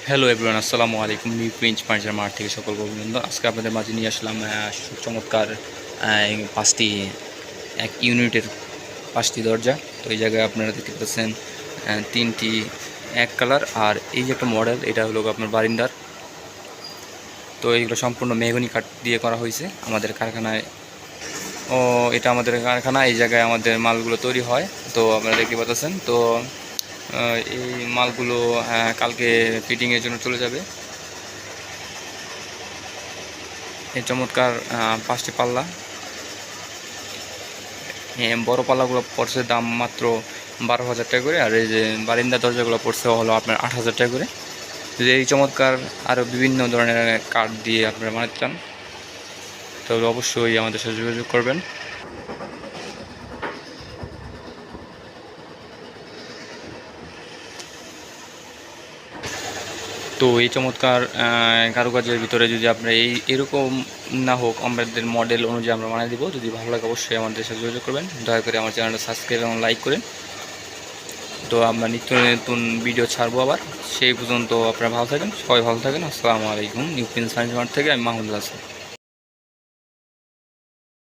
Hello everyone, আসসালামু আলাইকুম। New Prince furniture mart থেকে সকল অভিনন্দন। আজকে আপনাদের মাঝে নিয়ে আসলাম চমৎকার পাঁচটি এক ইউনিটের পাঁচটি দরজা। তো এই জায়গায় আপনারা দেখতে পাচ্ছেন তিনটি এক কালার, আর এই যে একটা মডেল, এটা হলো আপনার বারিন্দার। তো এইগুলো সম্পূর্ণ মেহগনি কাঠ দিয়ে করা হয়েছে আমাদের কারখানায়। এটা আমাদের কারখানা, এই জায়গায় আমাদের মালগুলো তৈরি হয়। তো আপনারা দেখতে পাচ্ছেন। তো এই মালগুলো কালকে ফিটিংয়ের জন্য চলে যাবে। এই চমৎকার পাঁচটি পাল্লা, বড় পাল্লাগুলো পড়ছে দাম মাত্র 12,000 টাকা করে, আর এই যে বারিন্দা দরজাগুলো পড়ছে হলো আপনার 8,000 টাকা করে। যদি এই চমৎকার আরও বিভিন্ন ধরনের কাঠ দিয়ে আপনারা বানাতে চান তাহলে অবশ্যই আমাদের সাথে যোগাযোগ করবেন। তো এই চমৎকার কারুকাজের ভিতরে যদি আপনারা এরকম না হোক, আমাদের মডেল অনুযায়ী আমরা বানিয়ে দেবো। যদি ভালো লাগে অবশ্যই আমাদের সাথে যোগাযোগ করবেন। দয়া করে আমার চ্যানেলটা সাবস্ক্রাইব এবং লাইক করেন। তো আমরা নিত্য নতুন ভিডিও ছাড়বো আবার। সেই পর্যন্ত আপনারা ভালো থাকেন, সবাই ভালো থাকেন। আসসালামু আলাইকুম। নিউ প্রিন্স ফার্নিচার মার্ট থেকে আমি মাহমুদুল হাসান।